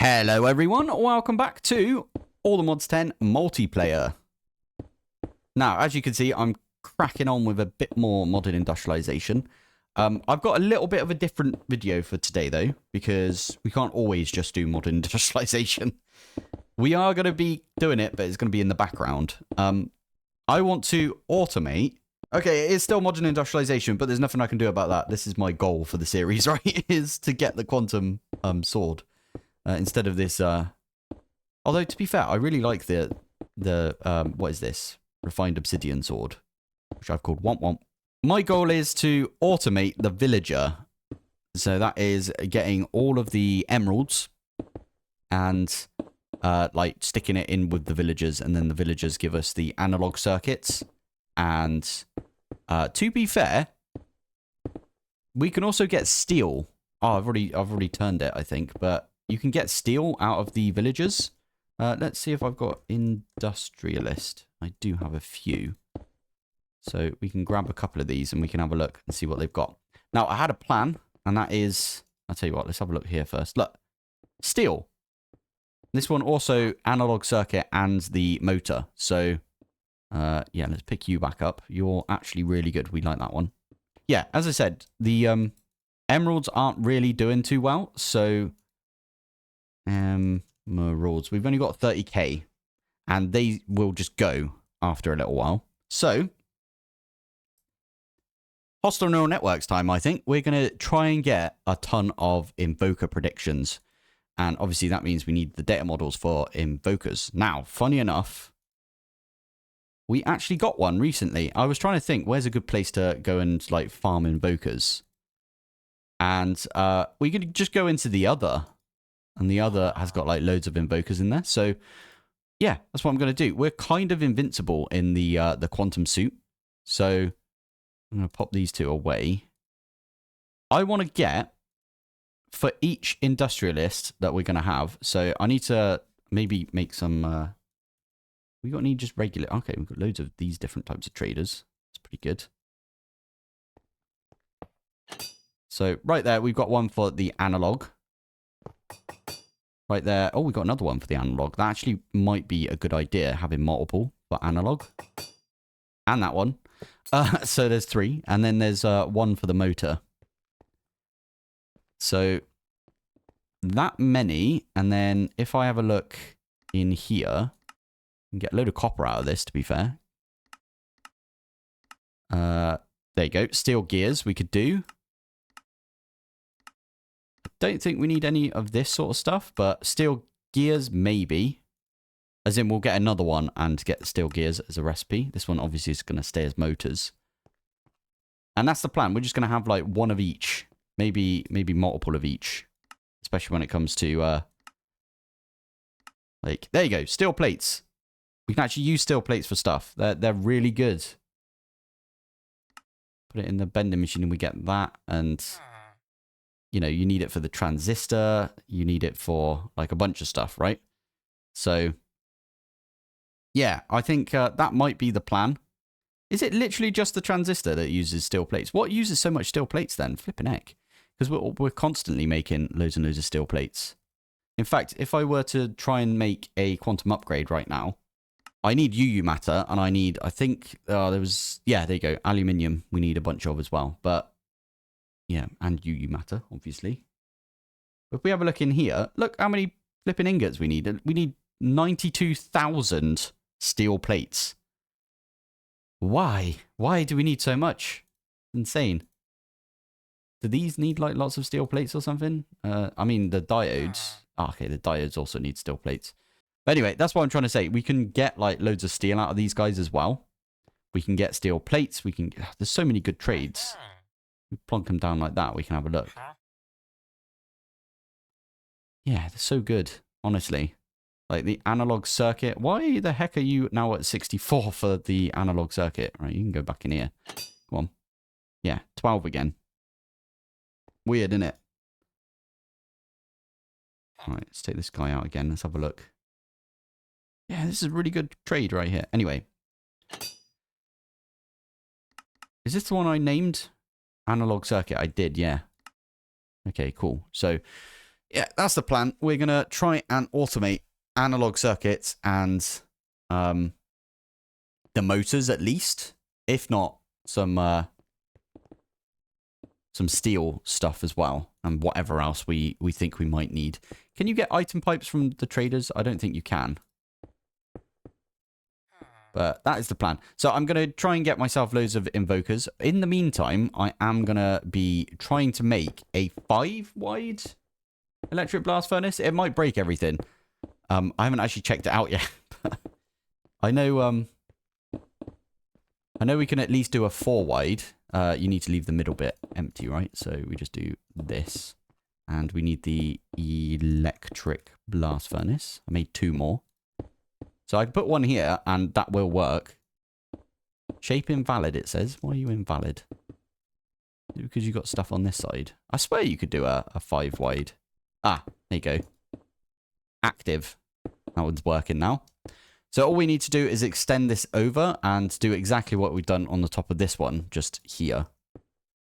Hello everyone, welcome back to All the Mods 10 multiplayer. Now, as you can see, I'm cracking on with a bit more modded industrialization. I've got a little bit of a different video for today though, because we can't always just do modded industrialization. We are going to be doing it, but it's going to be in the background. I want to automate. Okay, it is still modded industrialization, but there's nothing I can do about that. This is my goal for the series, right? Is to get the quantum sword. Instead of this, although to be fair, I really like the what is this? Refined obsidian sword, which I've called Womp Womp. My goal is to automate the villager. So that is getting all of the emeralds and like sticking it in with the villagers, and then the villagers give us the analog circuits. And to be fair, we can also get steel. Oh, I've already turned it, I think, but you can get steel out of the villagers. Let's see if I've got industrialist. I do have a few. So we can grab a couple of these and we can have a look and see what they've got. Now, I had a plan, and that is... I'll tell you what, let's have a look here first. Look, steel. This one also analog circuit and the motor. So, yeah, let's pick you back up. You're actually really good. We like that one. Yeah, as I said, the emeralds aren't really doing too well. So... emeralds. We've only got 30k, and they will just go after a little while. So, hostile neural networks time, I think. We're going to try and get a ton of invoker predictions. And obviously that means we need the data models for invokers. Now, funny enough, we actually got one recently. I was trying to think, where's a good place to go and like farm invokers? And we could just go into the other. And the other has got like loads of invokers in there. So yeah, that's what I'm going to do. We're kind of invincible in the quantum suit. So I'm going to pop these two away. I want to get, for each industrialist that we're going to have, so I need to maybe make some... we got any just regular... Okay, we've got loads of these different types of traders. It's pretty good. So right there, we've got one for the analog. Right there. Oh, we got another one for the analog. That actually might be a good idea, having multiple for analog. And that one. So there's 3. And then there's one for the motor. So that many. And then if I have a look in here, you can get a load of copper out of this, to be fair. There you go. Steel gears we could do. Don't think we need any of this sort of stuff, but steel gears maybe. As in, we'll get another one and get steel gears as a recipe. This one obviously is going to stay as motors. And that's the plan. We're just going to have like one of each. Maybe multiple of each. Especially when it comes to... like, there you go. Steel plates. We can actually use steel plates for stuff. They're really good. Put it in the bending machine and we get that. And... you know, you need it for the transistor. You need it for, like, a bunch of stuff, right? So, yeah, I think that might be the plan. Is it literally just the transistor that uses steel plates? What uses so much steel plates then? Flipping heck. Because we're constantly making loads and loads of steel plates. In fact, if I were to try and make a quantum upgrade right now, I need UU matter, and I need, I think, there was, yeah, there you go, aluminium we need a bunch of as well. But, yeah, and UU matter, obviously. If we have a look in here, look how many flipping ingots we need. We need 92,000 steel plates. Why? Why do we need so much? Insane. Do these need like lots of steel plates or something? I mean, the diodes. Oh, okay, the diodes also need steel plates. But anyway, that's what I'm trying to say. We can get like loads of steel out of these guys as well. We can get steel plates. We can. There's so many good trades. We plonk them down like that, we can have a look. Yeah, they're so good, honestly. Like the analog circuit. Why the heck are you now at 64 for the analog circuit? Right, you can go back in here. Come on. Yeah, 12 again. Weird, isn't it? All right, let's take this guy out again. Let's have a look. Yeah, this is a really good trade right here. Anyway. Is this the one I named? Analog circuit, I did, yeah. Okay, cool. So yeah, that's the plan. We're going to try and automate analog circuits and the motors at least. If not, some steel stuff as well. And whatever else we think we might need. Can you get item pipes from the traders? I don't think you can. But that is the plan. So I'm going to try and get myself loads of invokers. In the meantime, I am going to be trying to make a 5-wide electric blast furnace. It might break everything. I haven't actually checked it out yet. I know we can at least do a 4-wide. You need to leave the middle bit empty, right? So we just do this. And we need the electric blast furnace. I made 2 more. So I can put one here, and that will work. Shape invalid, it says. Why are you invalid? Because you got stuff on this side. I swear you could do a 5-wide. Ah, there you go. Active. That one's working now. So all we need to do is extend this over and do exactly what we've done on the top of this one, just here.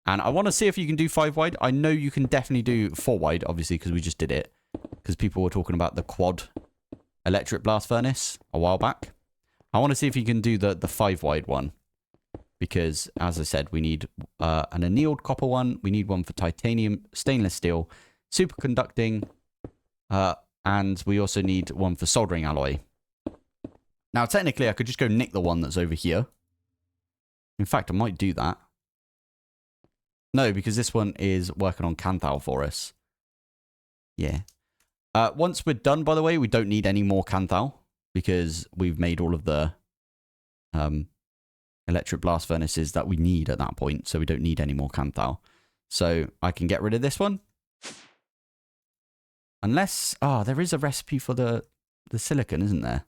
And I want to see if you can do 5-wide. I know you can definitely do 4-wide, obviously, because we just did it. Because people were talking about the quad electric blast furnace a while back. I want to see if you can do the 5-wide one. Because, as I said, we need an annealed copper one. We need one for titanium, stainless steel, superconducting. And we also need one for soldering alloy. Now, technically, I could just go nick the one that's over here. In fact, I might do that. No, because this one is working on Kanthal for us. Yeah. Once we're done, by the way, we don't need any more Kanthal. Because we've made all of the electric blast furnaces that we need at that point. So we don't need any more Kanthal. So I can get rid of this one. Unless... Oh, there is a recipe for the silicon, isn't there?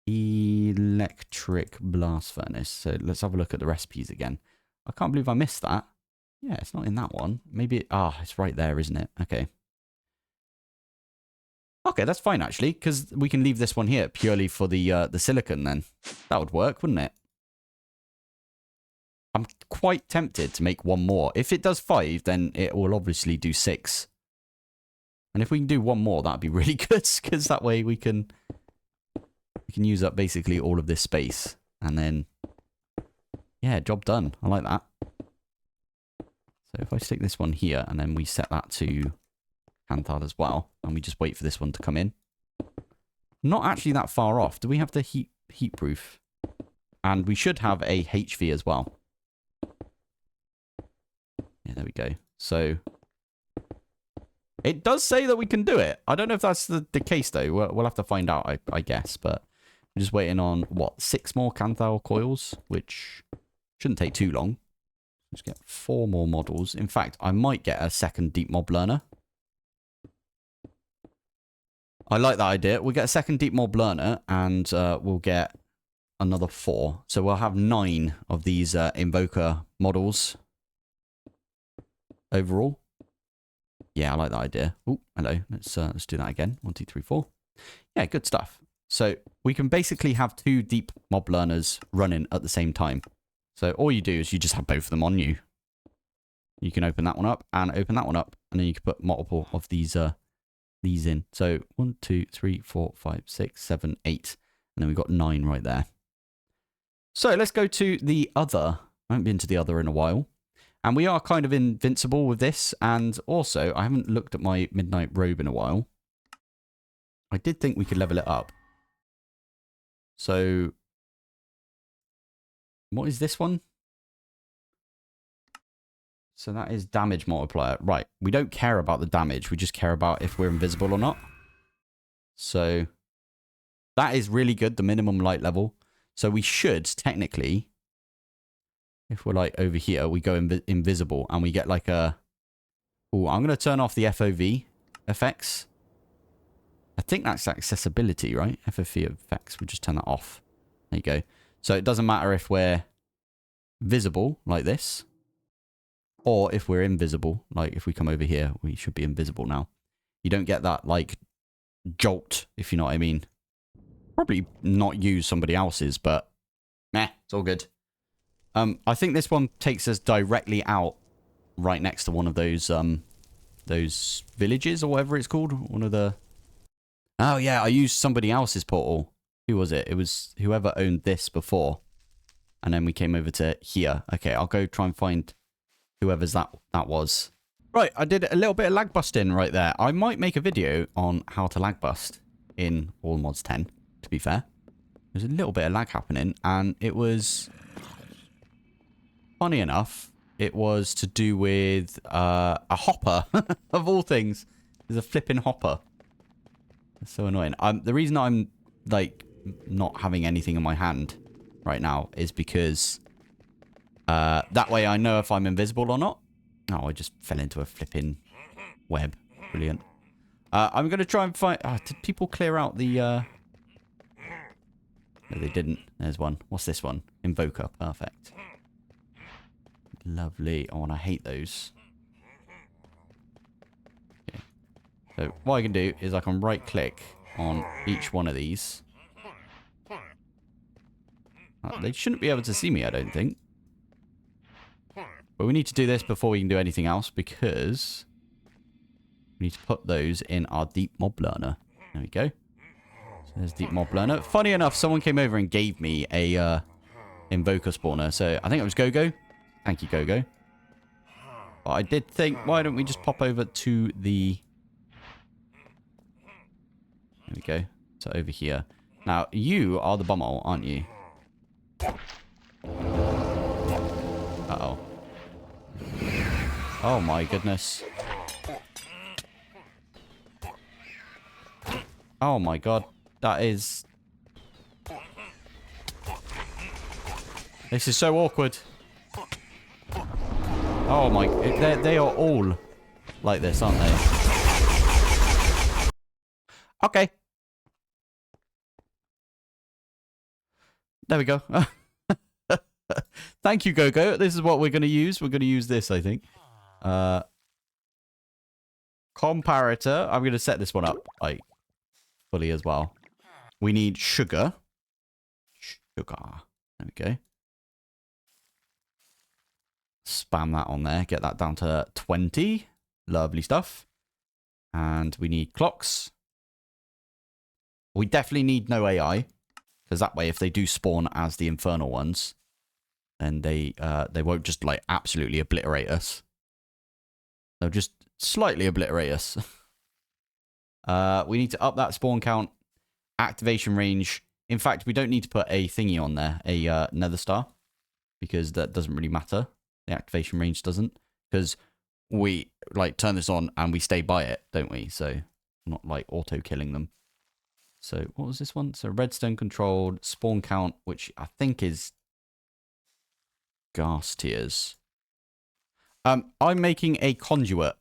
Electric blast furnace. So let's have a look at the recipes again. I can't believe I missed that. Yeah, it's not in that one. Maybe... it's right there, isn't it? Okay. Okay, that's fine, actually, because we can leave this one here purely for the silicon, then. That would work, wouldn't it? I'm quite tempted to make one more. If it does 5, then it will obviously do 6. And if we can do one more, that'd be really good, because that way we can use up basically all of this space. And then, yeah, job done. I like that. So if I stick this one here, and then we set that to Kanthal as well, and we just wait for this one to come in. Not actually that far off. Do we have the heat proof? And we should have a HV as well. Yeah, there we go. So it does say that we can do it. I don't know if that's the case, though. We'll have to find out, I guess. But we're just waiting on, what, 6 more Kanthal coils, which shouldn't take too long. Let's get 4 more models. In fact, I might get a second deep mob learner. I like that idea. We'll get a second deep mob learner, and we'll get another 4. So we'll have 9 of these invoker models overall. Yeah, I like that idea. Oh, hello. Let's do that again. 1, 2, 3, 4. Yeah, good stuff. So we can basically have 2 deep mob learners running at the same time. So all you do is you just have both of them on you. You can open that one up and open that one up, and then you can put multiple of these in. So 1, 2, 3, 4, 5, 6, 7, 8. And then we've got 9 right there. So let's go to the other. I haven't been to the other in a while. And we are kind of invincible with this. And also, I haven't looked at my midnight robe in a while. I did think we could level it up. So what is this one? So that is damage multiplier. Right. We don't care about the damage. We just care about if we're invisible or not. So that is really good, the minimum light level. So we should technically, if we're like over here, we go invisible and we get like a... Oh, I'm going to turn off the FOV effects. I think that's accessibility, right? FOV effects. We'll just turn that off. There you go. So it doesn't matter if we're visible like this, or if we're invisible. Like if we come over here, we should be invisible now. You don't get that like jolt, if you know what I mean. Probably not use somebody else's, but meh, it's all good. I think this one takes us directly out right next to one of those those villages or whatever it's called. One of the... Oh, yeah, I used somebody else's portal. Who was it? It was whoever owned this before. And then we came over to here. Okay, I'll go try and find whoever's that was. Right, I did a little bit of lag busting right there. I might make a video on how to lag bust in All Mods 10, to be fair. There's a little bit of lag happening, and it was... Funny enough, it was to do with a hopper, of all things. There's a flipping hopper. It's so annoying. The reason I'm, like, not having anything in my hand right now is because that way I know if I'm invisible or not. Oh, I just fell into a flipping web. Brilliant. I'm going to try and find... did people clear out the... No, they didn't. There's one. What's this one? Invoker. Perfect. Lovely. Oh, and I hate those. Okay. So, what I can do is I can right-click on each one of these. They shouldn't be able to see me, I don't think. But we need to do this before we can do anything else, because we need to put those in our deep mob learner. There we go. So there's deep mob learner. Funny enough, someone came over and gave me a invoker spawner. So I think it was Gogo. Thank you, Gogo. But I did think, why don't we just pop over to the... There we go. So over here. Now, you are the bumhole, aren't you? Uh-oh. Oh my goodness. Oh my god. That is... This is so awkward. Oh my... They are all like this, aren't they? Okay. There we go. Thank you, Gogo. This is what we're going to use. We're going to use this, I think. Comparator. I'm going to set this one up, like, fully as well. We need sugar. Sugar. There we go. Spam that on there. Get that down to 20. Lovely stuff. And we need clocks. We definitely need no AI. Because that way, if they do spawn as the infernal ones, then they won't just, like, absolutely obliterate us. They'll just slightly obliterate us. We need to up that spawn count, activation range. In fact, we don't need to put a thingy on there, a nether star, because that doesn't really matter. The activation range doesn't, because we, like, turn this on and we stay by it, don't we? So, not, like, auto-killing them. So, what was this one? So, redstone controlled, spawn count, which I think is gas tiers. I'm making a conduit.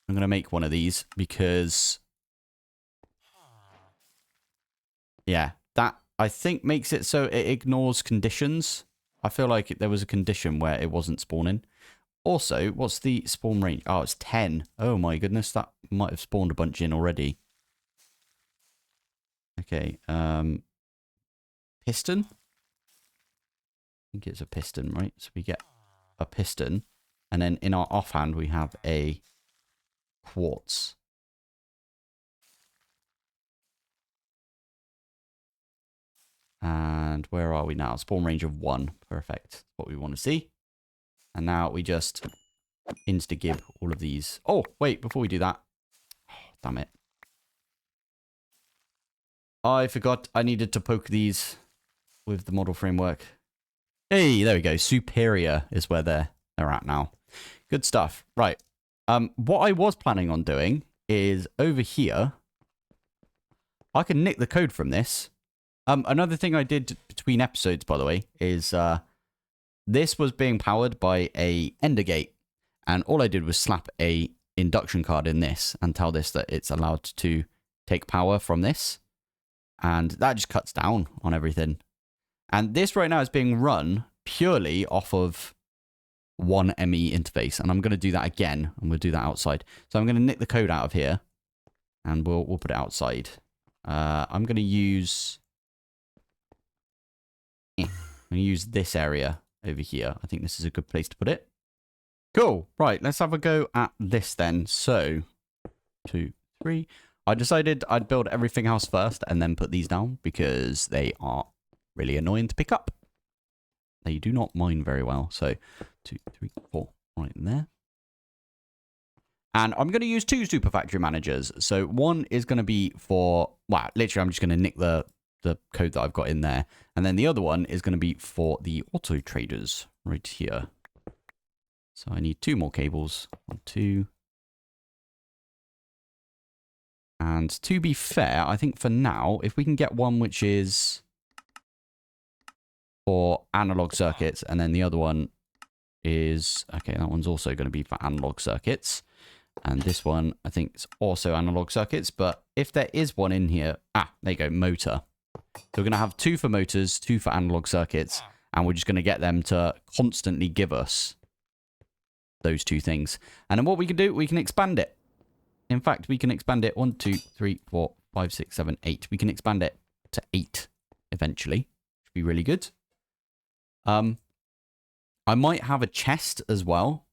I'm going to make one of these because... Yeah, that, I think, makes it so it ignores conditions. I feel like there was a condition where it wasn't spawning. Also, what's the spawn range? Oh, it's 10. Oh my goodness, that might have spawned a bunch in already. Okay, piston? I think it's a piston, right? So we get a piston. And then in our offhand, we have a quartz. And where are we now? Spawn range of 1. Perfect. What we want to see. And now we just insta-gib all of these. Oh, wait, before we do that. Oh, damn it. I forgot I needed to poke these with the model framework. Hey, there we go. Superior is where they're at now. Good stuff. Right. What I was planning on doing is over here. I can nick the code from this. Another thing I did between episodes, by the way, is this was being powered by a Ender gate. And all I did was slap a induction card in this and tell this that it's allowed to take power from this. And that just cuts down on everything. And this right now is being run purely off of one ME interface. And I'm going to do that again. And we'll do that outside. So I'm going to nick the code out of here. And we'll put it outside. I'm going to use... I'm going to use this area over here. I think this is a good place to put it. Cool. Right, let's have a go at this then. So, 2, 3. I decided I'd build everything else first and then put these down because they are really annoying to pick up. They do not mine very well. So, 2, 3, 4, right in there. And I'm going to use 2 super factory managers. So one is going to be for, well, literally I'm just going to nick the code that I've got in there. And then the other one is going to be for the auto traders right here. So I need 2 more cables. 1, 2. And to be fair, I think for now, if we can get one which is for analog circuits, and then the other one is, okay, that one's also going to be for analog circuits. And this one, I think, is also analog circuits. But if there is one in here... Ah, there you go, motor. So we're going to have 2 for motors, 2 for analog circuits. And we're just going to get them to constantly give us those 2 things. And then what we can do, we can expand it. In fact, we can expand it 1, 2, 3, 4, 5, 6, 7, 8. We can expand it to 8 eventually. Should be really good. I might have a chest as well.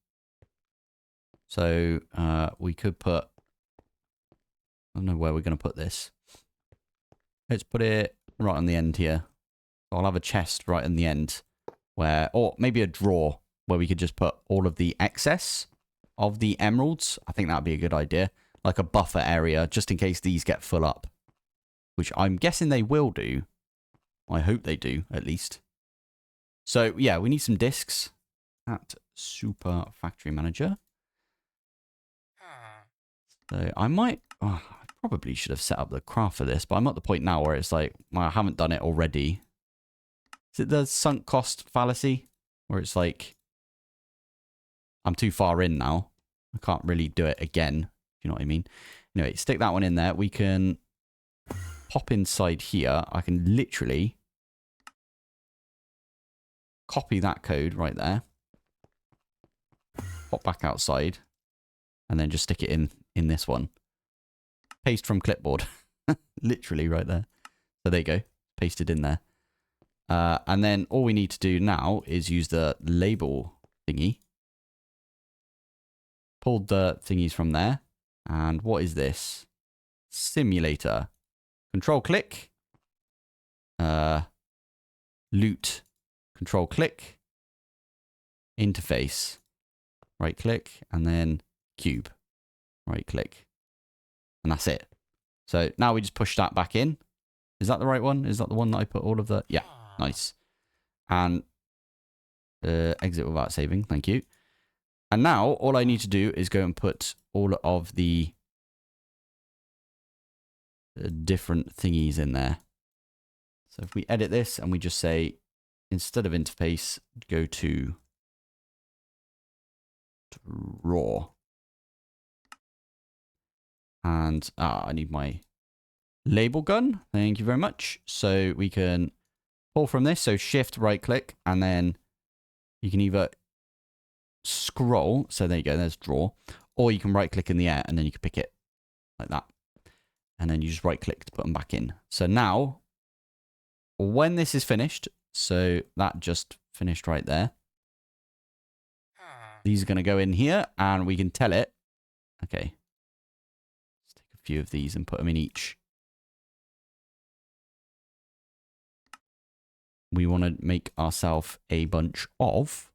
So we could put, I don't know where we're going to put this. Let's put it right on the end here. I'll have a chest right in the end where, or maybe a drawer where we could just put all of the excess of the emeralds. I think that'd be a good idea. Like a buffer area just in case these get full up, which I'm guessing they will do. I hope they do at least. So yeah, we need some discs at Super Factory Manager. So I might, I probably should have set up the craft for this, but I'm at the point now where it's like, well, I haven't done it already. Is it the sunk cost fallacy? Where it's like, I'm too far in now. I can't really do it again, if you know what I mean. Anyway, stick that one in there. We can pop inside here. I can literally copy that code right there. Pop back outside. And then just stick it in this one. Paste from clipboard. Literally right there. So there you go. Pasted in there. And then all we need to do now is use the label thingy. Pulled the thingies from there. And what is this? Simulator. Control click. Loot. Control click. Interface. Right click. And then cube. Right click. And that's it. So now we just push that back in. Is that the right one? Is that the one that I put all of the... Yeah, nice. And exit without saving. Thank you. And now all I need to do is go and put all of the different thingies in there. So if we edit this and we just say, instead of interface, go to raw. And I need my label gun. Thank you very much. So we can pull from this. So shift, right click, and then you can either scroll. So there you go. There's draw. Or you can right click in the air and then you can pick it like that. And then you just right click to put them back in. So now when this is finished, so that just finished right there. These are going to go in here and we can tell it. Okay. Few of these and put them in each. We want to make ourselves a bunch of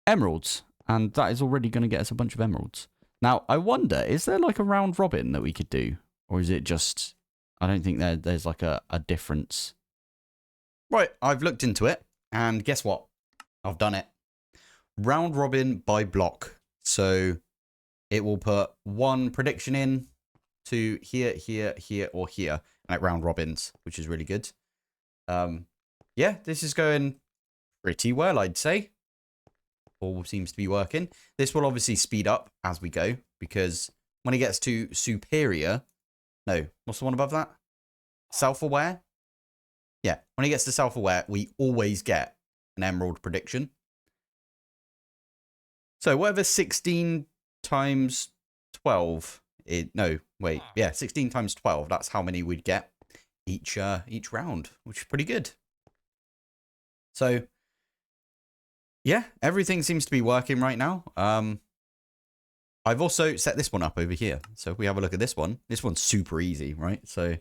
emeralds, and that is already going to get us a bunch of emeralds. Now I wonder, is there like a round robin that we could do, or is it just, I don't think there's like a difference. Right, I've looked into it and guess what, I've done it. Round robin by block. So it will put one prediction in to here, here, here, or here, like round robins, which is really good. Yeah, this is going pretty well, I'd say. All seems to be working. This will obviously speed up as we go, because when it gets to superior, no, what's the one above that? Self-aware? Yeah, when it gets to self-aware, we always get an emerald prediction. So whatever 16 times 12, no, wait, yeah, 16 times 12, that's how many we'd get each round, which is pretty good. So yeah, everything seems to be working right now. I've also set this one up over here. So if we have a look at this one's super easy, right? So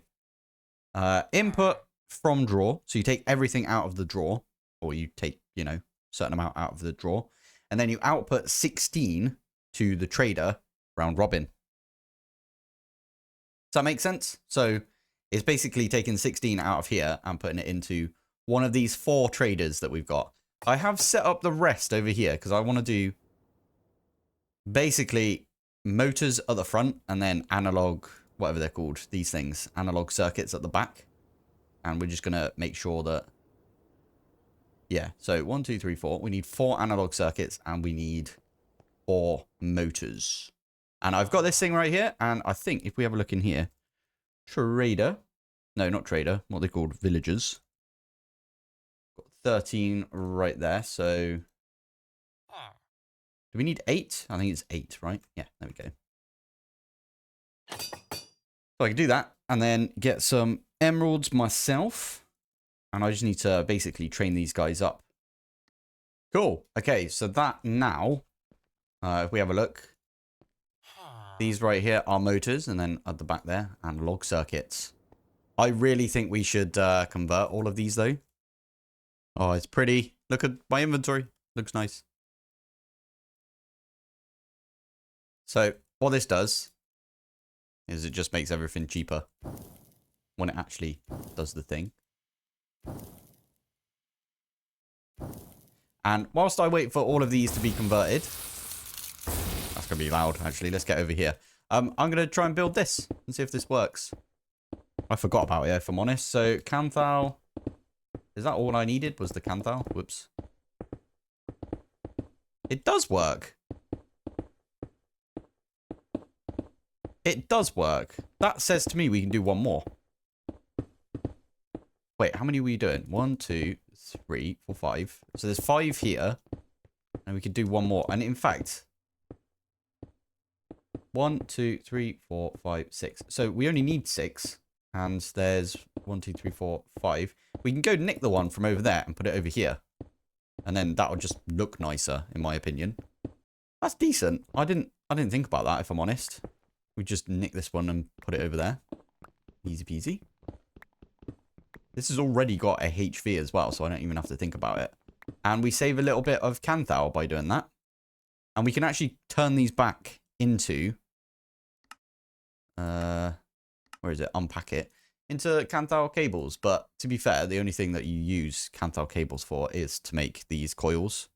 input from drawer. So you take everything out of the drawer, or you take, you know, certain amount out of the drawer, and then you output 16 to the trader round robin. Does that make sense? So it's basically taking 16 out of here and putting it into one of these 4 traders that we've got. I have set up the rest over here because I want to do basically motors at the front and then analog, whatever they're called, these things, analog circuits at the back. And we're just going to make sure that, yeah, so 1, 2, 3, 4. We need 4 analog circuits and we need 4 motors. And I've got this thing right here. And I think if we have a look in here, trader, no, not trader, what they called, villagers. Got 13 right there. So do we need 8? I think it's 8, right? Yeah, there we go. So I can do that and then get some emeralds myself. And I just need to basically train these guys up. Cool. Okay, so that now, if we have a look, these right here are motors, and then at the back there, analog circuits. I really think we should convert all of these, though. Oh, it's pretty. Look at my inventory. Looks nice. So what this does is it just makes everything cheaper when it actually does the thing. And whilst I wait for all of these to be converted, that's going to be loud, actually. Let's get over here. I'm going to try and build this and see if this works. I forgot about it, if I'm honest. So, Canthal. Is that all I needed? Was the Canthal? Whoops. It does work. It does work. That says to me we can do one more. Wait, how many were you doing? 1, 2, 3, 4, 5. So there's 5 here. And we could do one more. And in fact, 1, 2, 3, 4, 5, 6. So we only need 6. And there's 1, 2, 3, 4, 5. We can go nick the one from over there and put it over here. And then that'll just look nicer, in my opinion. That's decent. I didn't think about that, if I'm honest. We just nick this one and put it over there. Easy peasy. This has already got a HV as well, so I don't even have to think about it. And we save a little bit of Canthal by doing that. And we can actually turn these back into... where is it? Unpack it. Into Canthal cables. But to be fair, the only thing that you use Canthal cables for is to make these coils.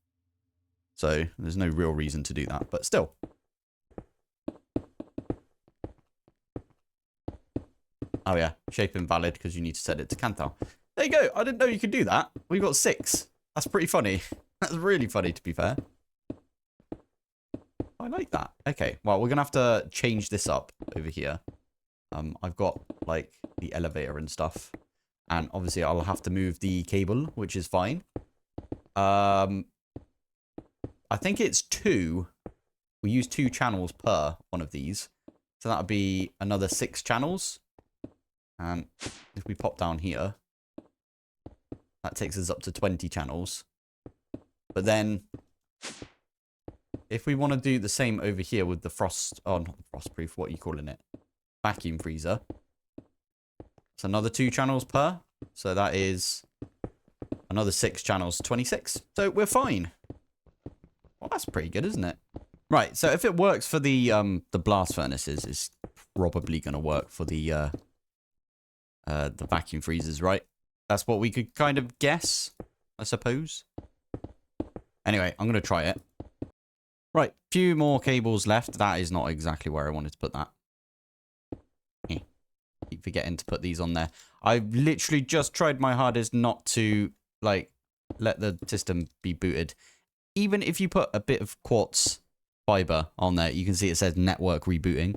So there's no real reason to do that. But still. Oh yeah, shape invalid because you need to set it to Canthal. There you go. I didn't know you could do that. We've got 6. That's pretty funny. That's really funny, to be fair. I like that. Okay, well, we're going to have to change this up over here. I've got, like, the elevator and stuff. And obviously, I'll have to move the cable, which is fine. I think it's 2. We use 2 channels per one of these. So that would be another 6 channels. And if we pop down here, that takes us up to 20 channels. But then, if we want to do the same over here with the frost, oh, not frostproof, what are you calling it? Vacuum freezer. It's another 2 channels per. So that is another 6 channels, 26. So we're fine. Well, that's pretty good, isn't it? Right, so if it works for the blast furnaces, it's probably going to work for the vacuum freezers, right? That's what we could kind of guess, I suppose. Anyway, I'm going to try it. Right, few more cables left. That is not exactly where I wanted to put that. Keep forgetting to put these on there. I've literally just tried my hardest not to, like, let the system be booted. Even if you put a bit of quartz fiber on there, you can see it says network rebooting.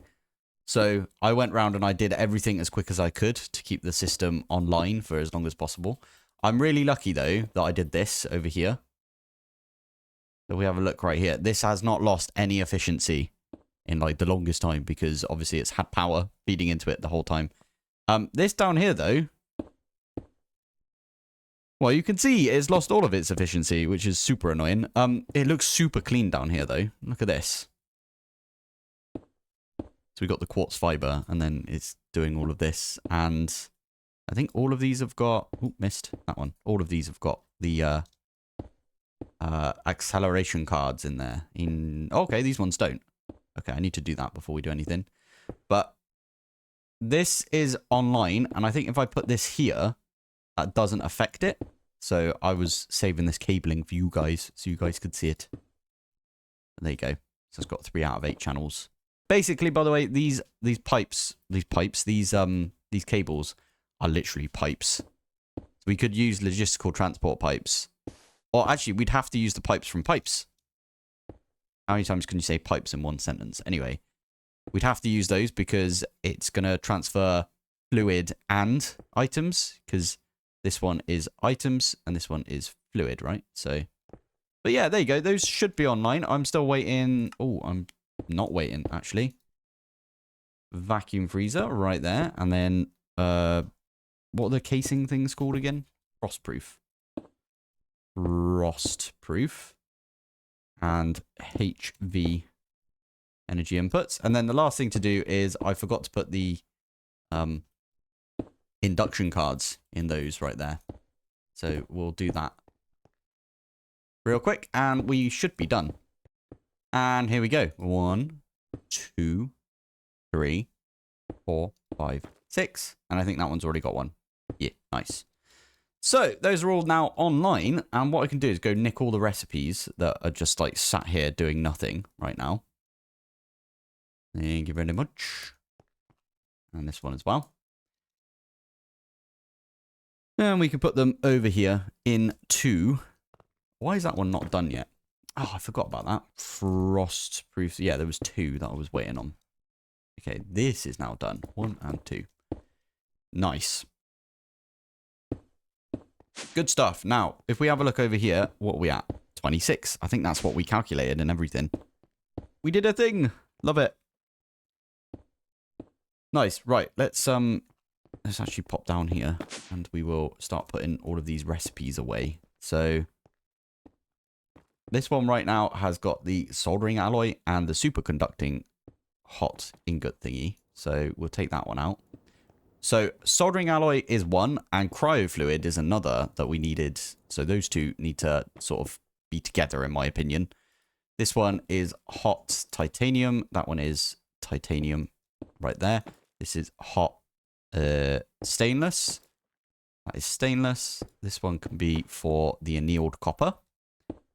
So I went round and I did everything as quick as I could to keep the system online for as long as possible. I'm really lucky, though, that I did this over here. So we have a look right here. This has not lost any efficiency in, like, the longest time because, obviously, it's had power feeding into it the whole time. This down here, though... Well, you can see it's lost all of its efficiency, which is super annoying. It looks super clean down here, though. Look at this. So we got the quartz fiber, and then it's doing all of this. And I think all of these have got... Oh, missed that one. All of these have got the acceleration cards in there. Okay, these ones don't. Okay, I need to do that before we do anything. But this is online, and I think if I put this here, that doesn't affect it. So I was saving this cabling for you guys, so you guys could see it. And there you go. So it's got 3 out of 8 channels. Basically, by the way, these cables are literally pipes. So we could use logistical transport pipes. Or actually, we'd have to use the pipes from pipes. How many times can you say pipes in one sentence? Anyway, we'd have to use those because it's going to transfer fluid and items. Because this one is items and this one is fluid, right? So, but yeah, there you go. Those should be online. I'm still waiting. Oh, I'm not waiting, actually. Vacuum freezer right there. And then, what are the casing things called again? Frostproof. Frostproof. And HV energy inputs. And then the last thing to do is I forgot to put the induction cards in those right there. So we'll do that real quick and we should be done. And here we go. 1, 2, 3, 4, 5, 6. And I think that one's already got one. Yeah, nice. So those are all now online, and what I can do is go nick all the recipes that are just like sat here doing nothing right now. Thank you very much. And this one as well. And we can put them over here into... Why is that one not done yet? Oh, I forgot about that. Frostproof. Yeah, there was 2 that I was waiting on. Okay, this is now done. 1 and 2. Nice. Good stuff. Now, if we have a look over here, what are we at? 26. I think that's what we calculated and everything. We did a thing. Love it. Nice. Right. Let's actually pop down here and we will start putting all of these recipes away. So this one right now has got the soldering alloy and the superconducting hot ingot thingy. So we'll take that one out. So soldering alloy is one and cryofluid is another that we needed. So those two need to sort of be together in my opinion. This one is hot titanium. That one is titanium right there. This is hot stainless. That is stainless. This one can be for the annealed copper.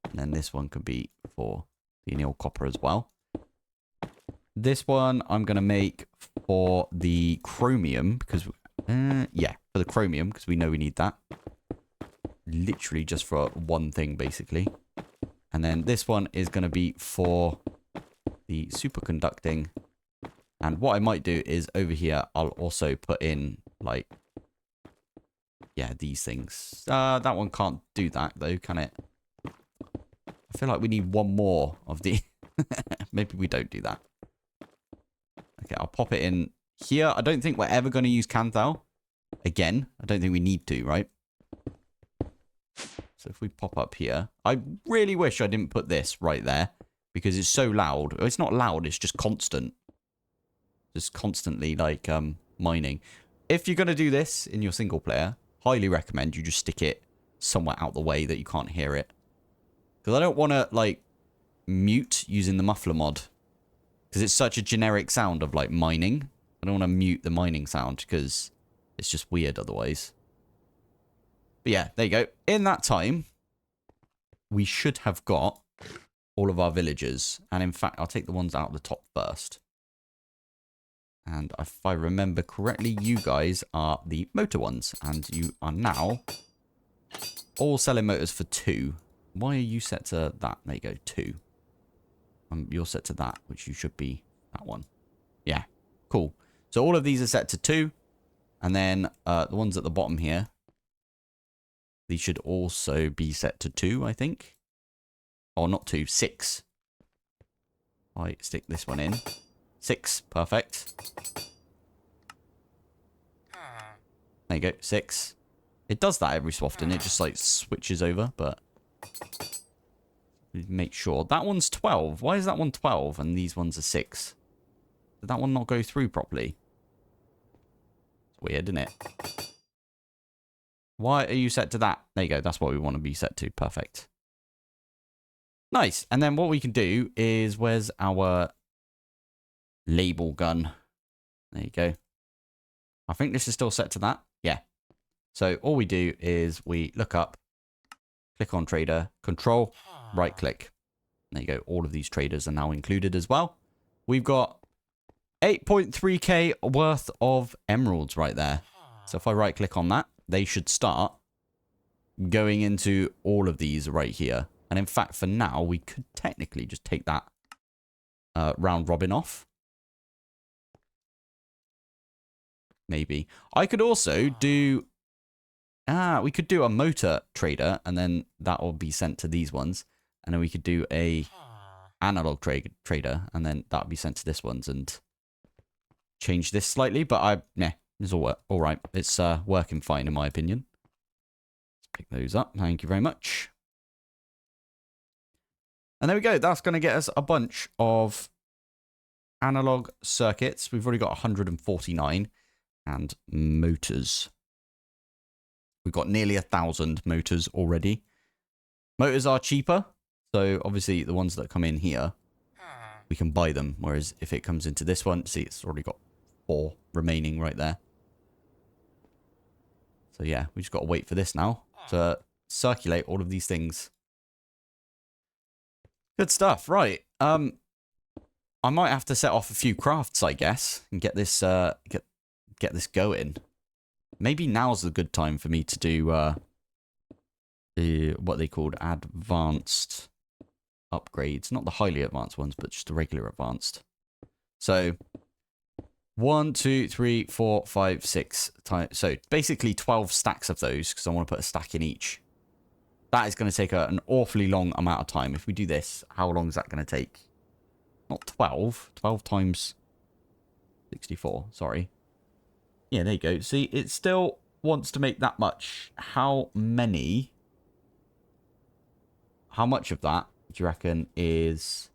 And then this one can be for the annealed copper as well. This one I'm going to make for the chromium because, yeah, for the chromium because we know we need that. Literally just for one thing, basically. And then this one is going to be for the superconducting. And what I might do is over here, I'll also put in, like, yeah, these things. That one can't do that, though, can it? I feel like we need one more of the... Maybe we don't do that. Okay, I'll pop it in here. I don't think we're ever going to use Canthal. Again, I don't think we need to, right? So if we pop up here... I really wish I didn't put this right there. Because it's so loud. It's not loud, it's just constant. Just constantly, like, mining. If you're going to do this in your single player, highly recommend you just stick it somewhere out the way that you can't hear it. Because I don't want to, like, mute using the muffler mod. Because it's such a generic sound of, like, mining. I don't want to mute the mining sound because it's just weird otherwise. But yeah, there you go. In that time, we should have got all of our villagers. And in fact, I'll take the ones out of the top first. And if I remember correctly, you guys are the motor ones. And you are now all selling motors for 2. Why are you set to that? There you go, 2. You're set to that, which you should be that one. Yeah, cool. So all of these are set to 2. And then the ones at the bottom here, these should also be set to 2, I think. Oh, not 2, 6. I stick this one in. 6, perfect. There you go, 6. It does that every so often. It just like switches over, but make sure. That one's 12. Why is that one 12 and these ones are 6? Did that one not go through properly? It's weird, isn't it? Why are you set to that? There you go. That's what we want to be set to. Perfect. Nice. And then what we can do is, where's our label gun? There you go. I think this is still set to that. Yeah. So all we do is we look up, click on trader, control, right click. There you go. All of these traders are now included as well. We've got 8.3k worth of emeralds right there. So if I right click on that, they should start going into all of these right here. And in fact, for now, we could technically just take that round robin off. Maybe. I could also do... we could do a motor trader, and then that will be sent to these ones. And then we could do a analog trader, and then that would be sent to this ones, and change this slightly. But it's all right. It's working fine, in my opinion. Let's pick those up. Thank you very much. And there we go. That's going to get us a bunch of analog circuits. We've already got 149. And motors. We've got nearly 1,000 motors already. Motors are cheaper. So obviously the ones that come in here, we can buy them. Whereas if it comes into this one, see, it's already got 4 remaining right there. So yeah, we just got to wait for this now to circulate all of these things. Good stuff. Right. I might have to set off a few crafts, I guess, and get this get this going. Maybe now's a good time for me to do what they called advanced upgrades. Not the highly advanced ones, but just the regular advanced. So 1, 2, 3, 4, 5, 6 times. So basically 12 stacks of those, because I want to put a stack in each. That is going to take an awfully long amount of time. If we do this, how long is that going to take? Not 12. 12 times 64. Sorry. Yeah, there you go. See, it still wants to make that much. How much of that do you reckon is...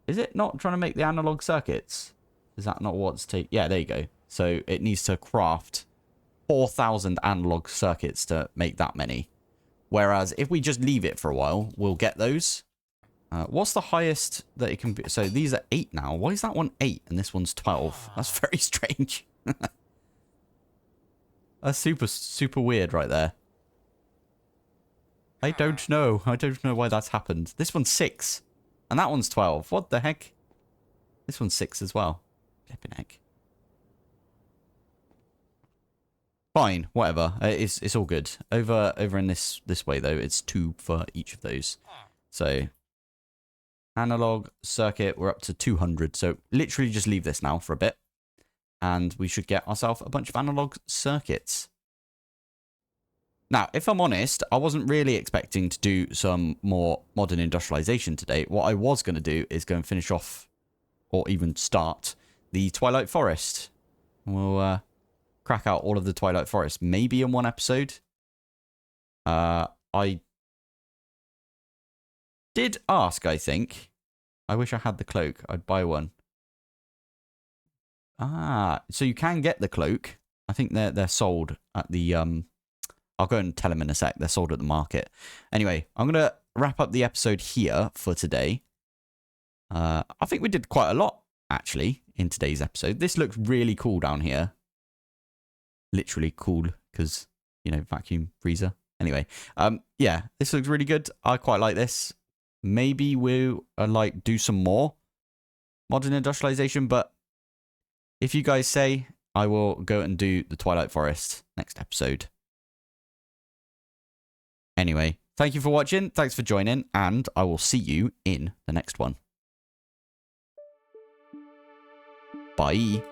Is it not trying to make the analog circuits? Is that not what's take? Yeah, there you go. So it needs to craft 4,000 analog circuits to make that many. Whereas if we just leave it for a while, we'll get those. What's the highest that it can be? So these are 8 now. Why is that one 8 and this one's 12? That's very strange. That's super weird right there. I don't know. I don't know why that's happened. This one's 6. And that one's 12. What the heck? This one's 6 as well. Flipping heck. Fine, whatever. It's all good. Over in this way though, it's 2 for each of those. So analog circuit, we're up to 200. So literally just leave this now for a bit. And we should get ourselves a bunch of analog circuits. Now, if I'm honest, I wasn't really expecting to do some more modern industrialization today. What I was going to do is go and finish off, or even start, the Twilight Forest. We'll crack out all of the Twilight Forest, maybe in one episode. I did ask, I think. I wish I had the cloak. I'd buy one. So you can get the cloak. I think they're sold at the... I'll go and tell him in a sec. They're sold at the market. Anyway, I'm going to wrap up the episode here for today. I think we did quite a lot, actually, in today's episode. This looks really cool down here. Literally cool, because, you know, vacuum freezer. Anyway, yeah, this looks really good. I quite like this. Maybe we'll, do some more modern industrialization, but if you guys say, I will go and do the Twilight Forest next episode. Anyway, thank you for watching, thanks for joining, and I will see you in the next one. Bye.